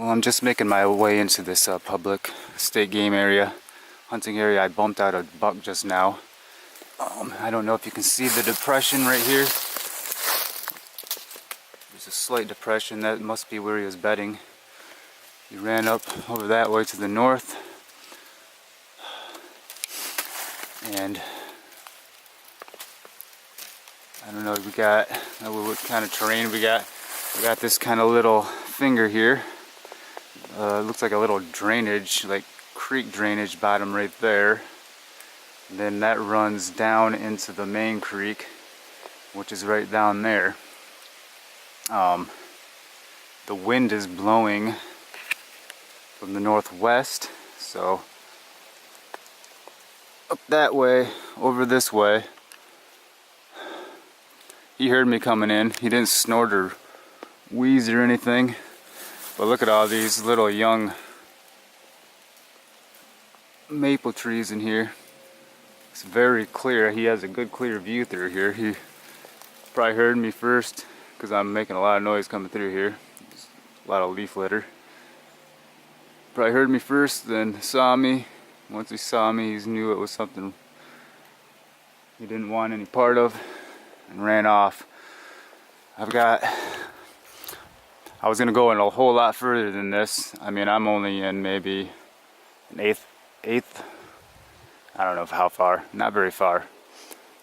Well, I'm just making my way into this public state game area, hunting area. I bumped out a buck just now. I don't know if you can see the depression right here. There's a slight depression. That must be where he was bedding. He ran up over that way to the north. And I don't know, we got what kind of terrain we got. We got this kind of little finger here. Looks like a little drainage, like creek drainage bottom right there. And then that runs down into the main creek, which is right down there. The wind is blowing from the northwest, so up that way, over this way. He heard me coming in. He didn't snort or wheeze or anything. But look at all these little young maple trees in here. It's very clear. He has a good clear view through here. He probably heard me first because I'm making a lot of noise coming through here. There's a lot of leaf litter. Probably heard me first, then saw me. Once he saw me, he knew it was something he didn't want any part of and ran off. I was gonna go in a whole lot further than this. I mean, I'm only in maybe an eighth. I don't know how far. Not very far.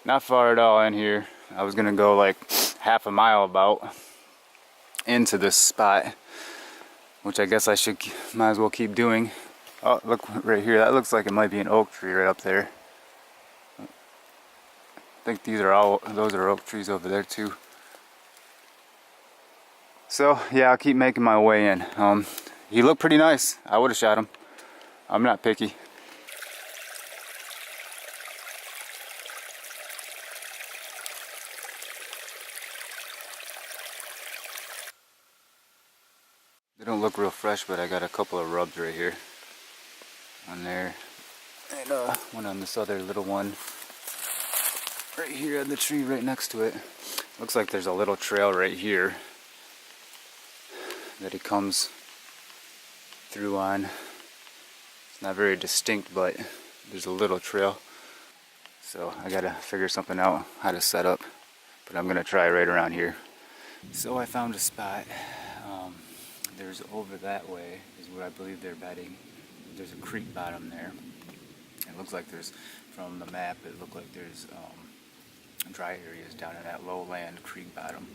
Not far at all in here. I was gonna go like half a mile about into this spot, which I guess I might as well keep doing. Oh, look right here. That looks like it might be an oak tree right up there. I think those are oak trees over there too. So yeah, I'll keep making my way in. He looked pretty nice. I would have shot him. I'm not picky. They don't look real fresh, but I got a couple of rubs right here. On there. And one on this other little one. Right here on the tree right next to it. Looks like there's a little trail right here that he comes through on. It's not very distinct, but there's a little trail. So I gotta figure something out how to set up, but I'm gonna try right around here. So I found a spot. There's over that way is where I believe they're bedding. There's a creek bottom there. It looks like there's, from the map, it looked like there's dry areas down in that lowland creek bottom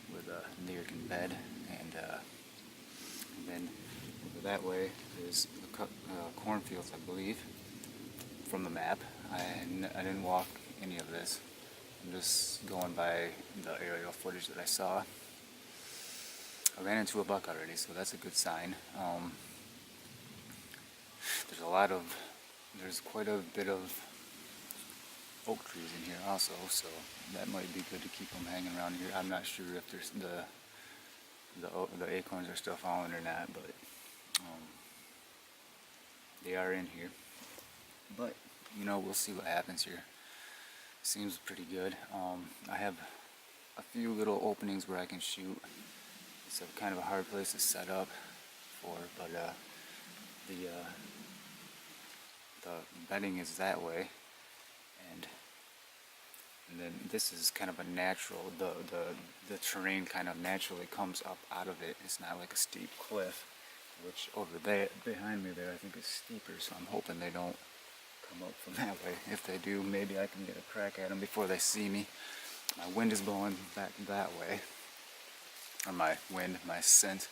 where the deer can bed. And then over that way there's cornfields, I believe, from the map. I didn't walk any of this. I'm just going by the aerial footage that I saw. I ran into a buck already, so that's a good sign. There's quite a bit of oak trees in here also, so that might be good to keep them hanging around here. I'm not sure if there's the acorns are still falling or not, but they are in here. But you know, we'll see what happens here. Seems pretty good. I have a few little openings where I can shoot. It's a kind of a hard place to set up for, but the bedding is that way, and then this is kind of a natural. The terrain kind of naturally comes up out of it. It's not like a steep cliff, which over there behind me there I think is steeper. So I'm hoping they don't come up from that way. If they do, maybe I can get a crack at them before they see me. My wind is blowing back that way. Or my scent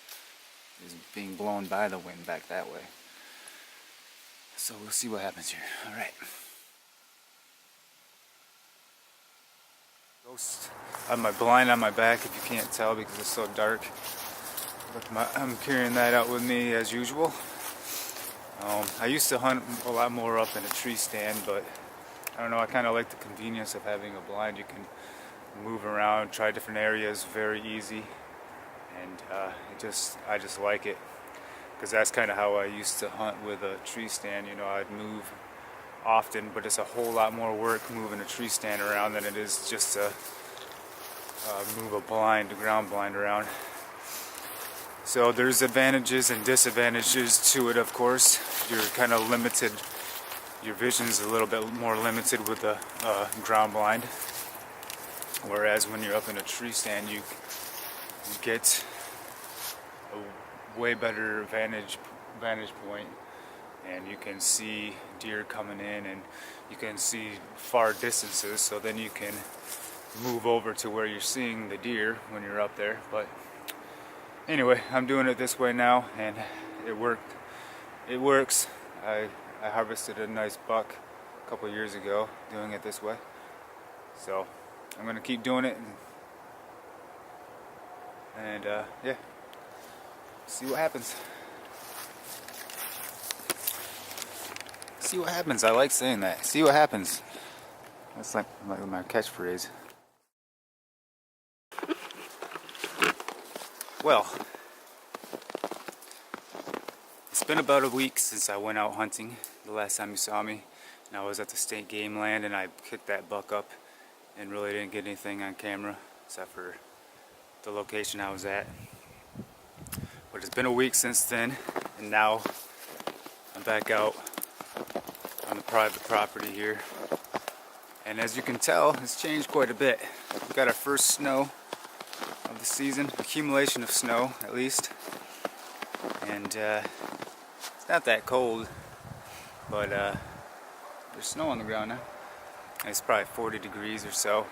is being blown by the wind back that way. So we'll see what happens here. Alright. Ghost. I have my blind on my back if you can't tell because it's so dark. But I'm carrying that out with me as usual. I used to hunt a lot more up in a tree stand, but I don't know, I kind of like the convenience of having a blind. You can move around, try different areas very easy. And I just like it, because that's kind of how I used to hunt with a tree stand. You know, I'd move often, but it's a whole lot more work moving a tree stand around than it is just to move a ground blind around. So there's advantages and disadvantages to it, of course. You're kind of limited. Your vision's a little bit more limited with the ground blind. Whereas when you're up in a tree stand, you get a way better vantage point, and you can see deer coming in, and you can see far distances, so then you can move over to where you're seeing the deer when you're up there. But anyway, I'm doing it this way now, and it worked. It works. I harvested a nice buck a couple years ago doing it this way, so I'm gonna keep doing it, and yeah, see what happens. See what happens. I like saying that. See what happens. That's like my catchphrase. Well, it's been about a week since I went out hunting. The last time you saw me, and I was at the state game land, and I kicked that buck up and really didn't get anything on camera except for the location I was at. But it's been a week since then, and now I'm back out on the private property here, and as you can tell, it's changed quite a bit. We got our first snow of the season, accumulation of snow at least, and it's not that cold, but there's snow on the ground now. It's probably 40 degrees or so,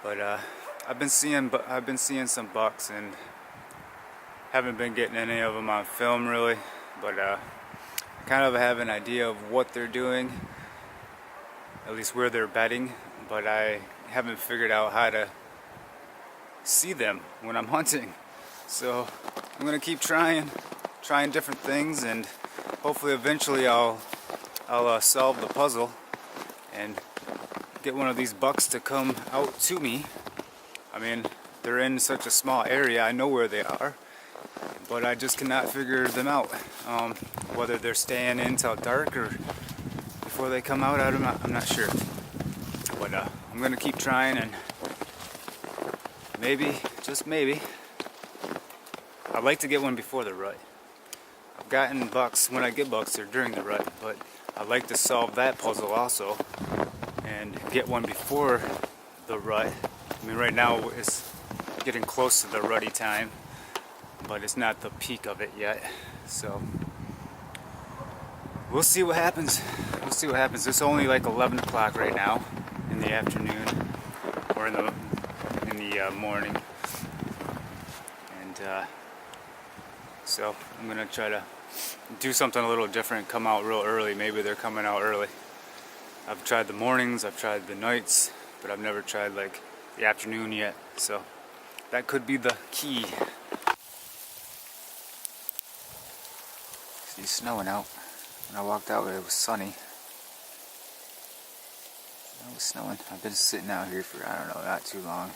but I've been seeing some bucks, and haven't been getting any of them on film really, but I kind of have an idea of what they're doing, at least where they're bedding, but I haven't figured out how to see them when I'm hunting. So I'm gonna keep trying different things, and hopefully eventually I'll solve the puzzle and get one of these bucks to come out to me. I mean, they're in such a small area, I know where they are, but I just cannot figure them out. Whether they're staying in till dark or before they come out, I'm not sure. But I'm gonna keep trying, and maybe, just maybe, I'd like to get one before the rut. I've gotten bucks, when I get bucks, they're during the rut, but I'd like to solve that puzzle also and get one before the rut. I mean, right now it's getting close to the rutty time, but it's not the peak of it yet. So we'll see what happens. We'll see what happens. It's only like 11 o'clock right now in the afternoon, or in the morning, and so I'm gonna try to do something a little different, come out real early. Maybe they're coming out early. I've tried the mornings, I've tried the nights, but I've never tried like the afternoon yet, so that could be the key. See, it's snowing out. When I walked out, it was sunny. It was snowing. I've been sitting out here for, I don't know, not too long.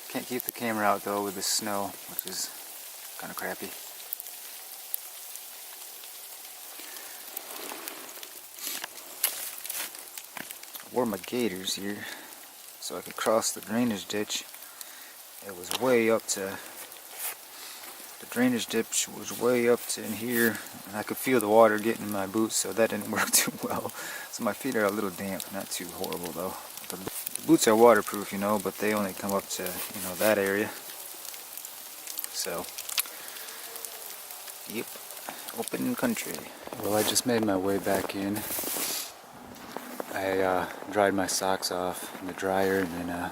Can't keep the camera out though with the snow, which is kind of crappy. I wore my gaiters here so I could cross the drainage ditch. It was way up to, the drainage ditch was way up to in here, and I could feel the water getting in my boots, so that didn't work too well. So my feet are a little damp, not too horrible though. The boots are waterproof, you know, but they only come up to, you know, that area. So, yep, open country. Well, I just made my way back in. I dried my socks off in the dryer, and then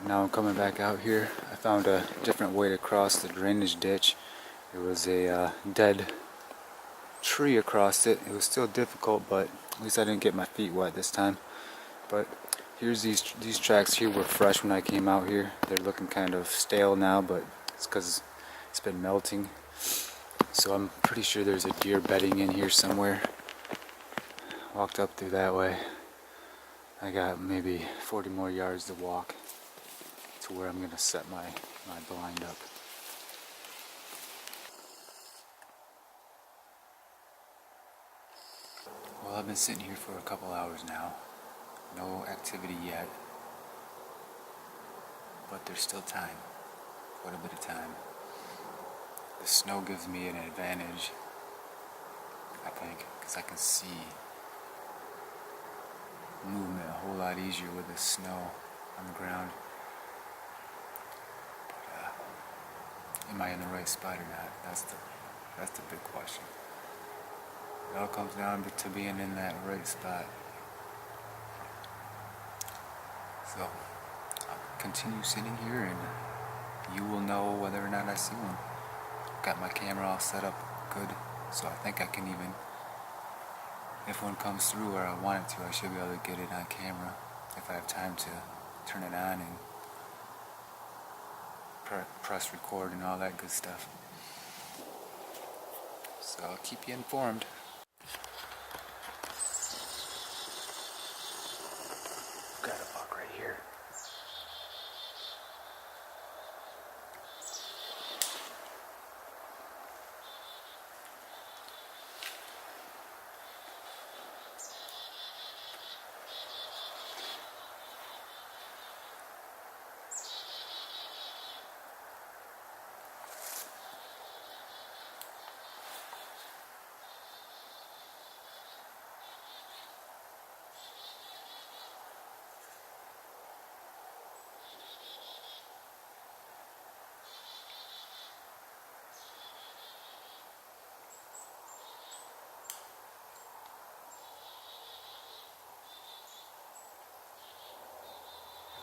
now I'm coming back out here. I found a different way to cross the drainage ditch. There was a dead tree across it. It was still difficult, but at least I didn't get my feet wet this time. But here's these tracks here were fresh when I came out here. They're looking kind of stale now, but it's because it's been melting. So I'm pretty sure there's a deer bedding in here somewhere. Walked up through that way. I got maybe 40 more yards to walk to where I'm gonna set my blind up. Well, I've been sitting here for a couple hours now. No activity yet, but there's still time, quite a bit of time. The snow gives me an advantage, I think, because I can see movement a whole lot easier with the snow on the ground. But am I in the right spot or not? That's the big question. It all comes down to being in that right spot. So I'll continue sitting here and you will know whether or not I see one. Got my camera all set up good, so I think I can even, if one comes through where I want it to, I should be able to get it on camera if I have time to turn it on and press record and all that good stuff. So I'll keep you informed. Got a buck right here.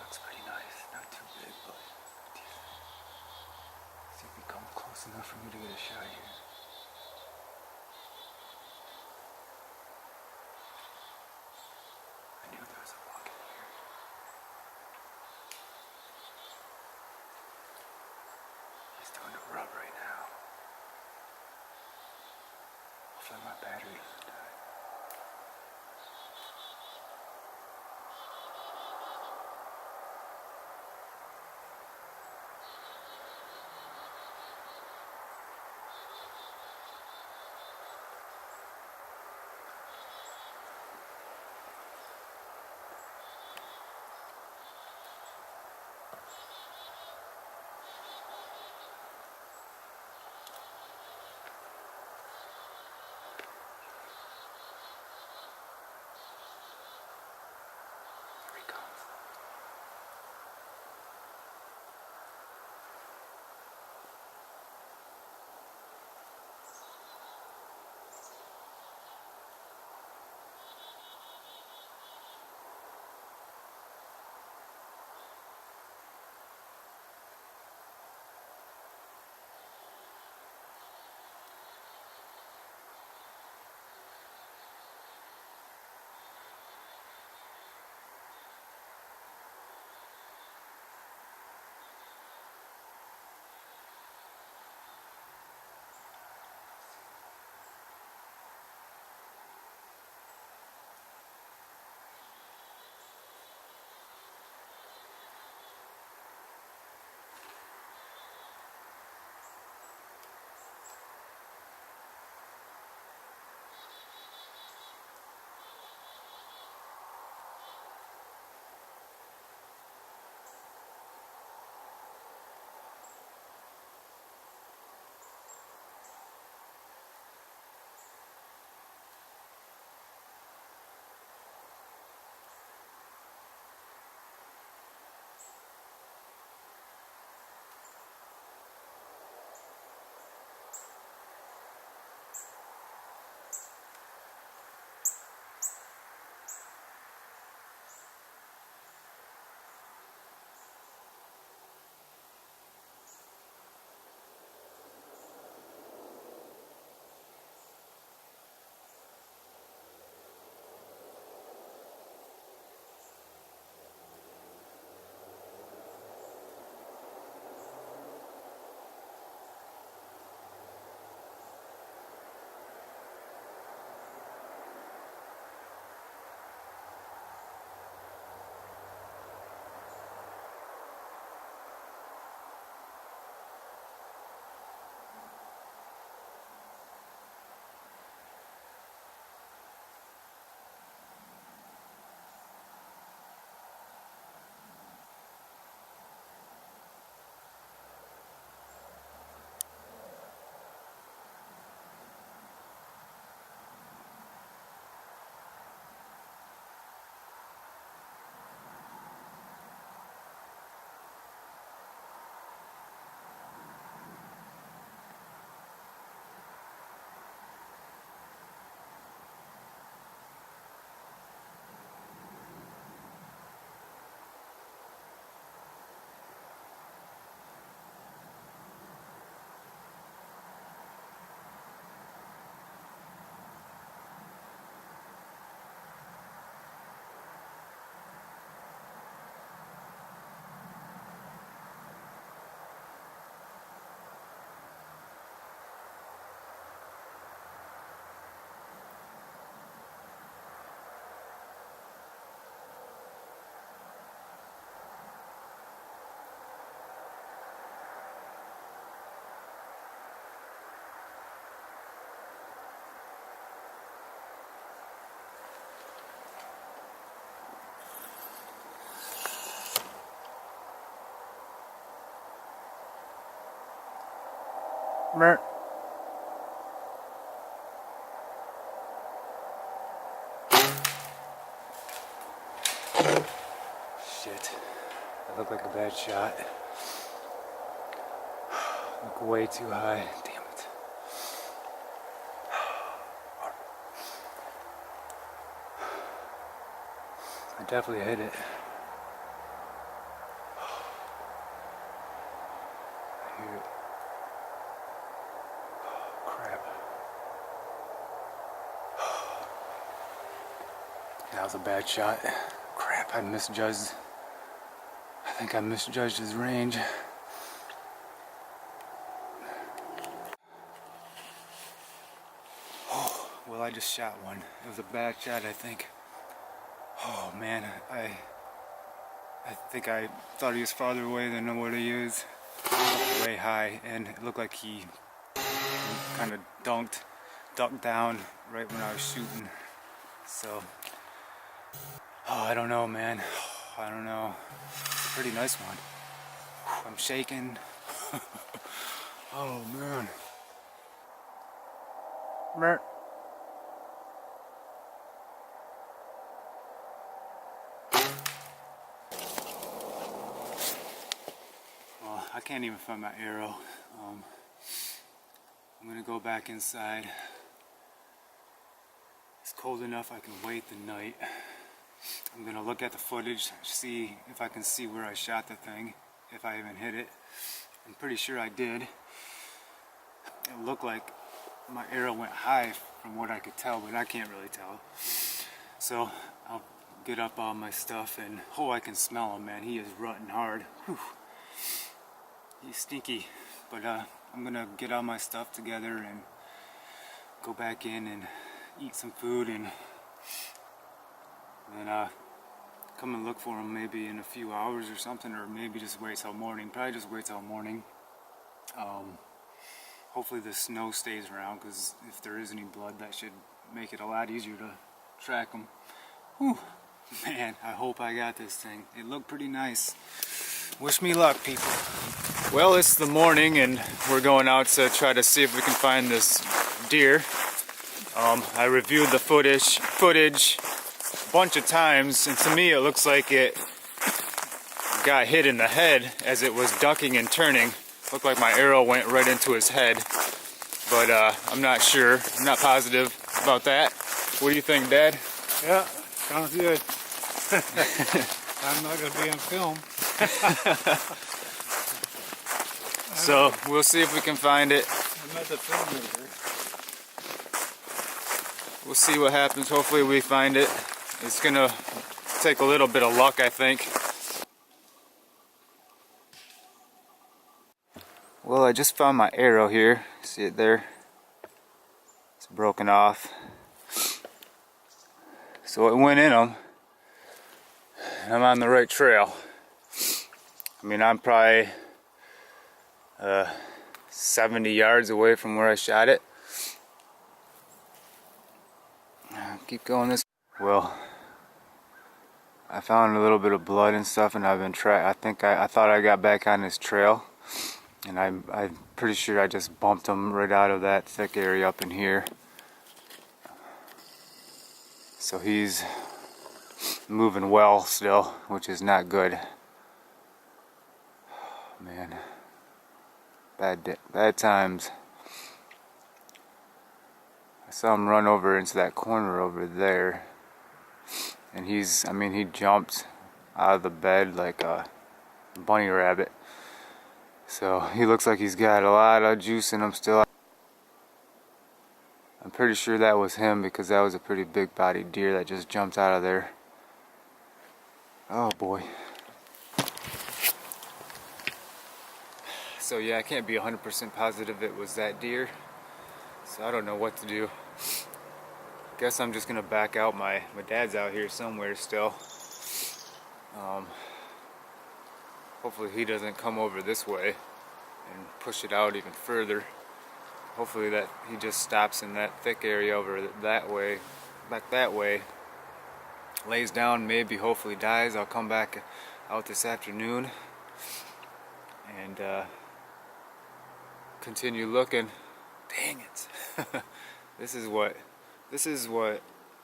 Looks pretty nice, not too big, but decent. See if he comes close enough for me to get a shot here. I knew there was a buck in here. He's doing a rub right now. Hopefully my battery doesn't die. Mer. Shit. That looked like a bad shot. Look way too high. Damn it. I definitely hit it. I hear it. Crap. That was a bad shot. Crap, I misjudged. I think I misjudged his range. Oh, well, I just shot one. It was a bad shot, I think. Oh man, I think I thought he was farther away than what he is. Way high, and it looked like he kind of ducked down right when I was shooting. So, I don't know, man. I don't know. It's a pretty nice one. I'm shaking. Oh man. Mer. Well, I can't even find my arrow. I'm gonna go back inside. It's cold enough I can wait the night. I'm gonna look at the footage, see if I can see where I shot the thing, if I even hit it. I'm pretty sure I did. It looked like my arrow went high from what I could tell, but I can't really tell. So I'll get up all my stuff, and oh, I can smell him, man. He is rutting hard. Whew. He's stinky, but I'm gonna get all my stuff together and go back in and eat some food, and then come and look for him maybe in a few hours or something, or maybe just wait till morning. Probably just wait till morning. Hopefully the snow stays around, because if there is any blood, that should make it a lot easier to track him. Whew. Man, I hope I got this thing. It looked pretty nice. Wish me luck, people. Well, it's the morning, and we're going out to try to see if we can find this deer. I reviewed the footage a bunch of times, and to me it looks like it got hit in the head as it was ducking and turning. Looked like my arrow went right into his head, but I'm not sure. I'm not positive about that. What do you think, Dad? Yeah, sounds good. I'm not going to be on film. So we'll see if we can find it. I'm at the filmmaker. We'll see what happens. Hopefully we find it. It's gonna take a little bit of luck, I think. Well, I just found my arrow here. See it there? It's broken off. So it went in them. I'm on the right trail. I mean, I'm probably 70 yards away from where I shot it. Keep going this. Well, I found a little bit of blood and stuff, and I've been I thought I got back on this trail, and I'm pretty sure I just bumped him right out of that thick area up in here. So he's moving well still, which is not good. Man, bad times. I saw him run over into that corner over there, and he jumped out of the bed like a bunny rabbit. So he looks like he's got a lot of juice in him still. I'm pretty sure that was him, because that was a pretty big bodied deer that just jumped out of there. Oh boy. So yeah, I can't be 100% positive it was that deer. So I don't know what to do. Guess I'm just gonna back out. My dad's out here somewhere still. Hopefully he doesn't come over this way and push it out even further. Hopefully that he just stops in that thick area over that way, back that way, lays down, maybe hopefully dies. I'll come back out this afternoon and continue looking. Dang it. This is what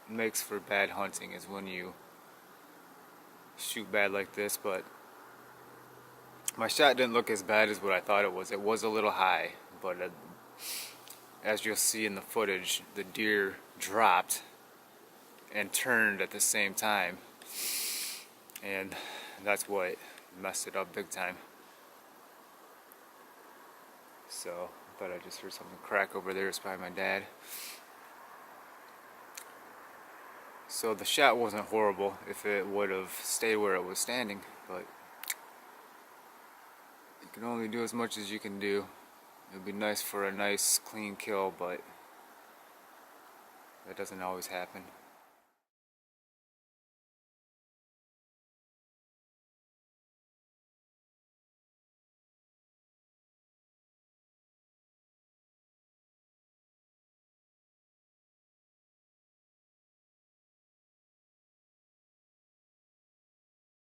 makes for bad hunting, is when you shoot bad like this. But my shot didn't look as bad as what I thought it was. It was a little high, but as you'll see in the footage, the deer dropped and turned at the same time, and that's what messed it up big time. So I thought I just heard something crack over there. It's probably my dad. So the shot wasn't horrible if it would have stayed where it was standing, but you can only do as much as you can do. It would be nice for a nice clean kill, but that doesn't always happen.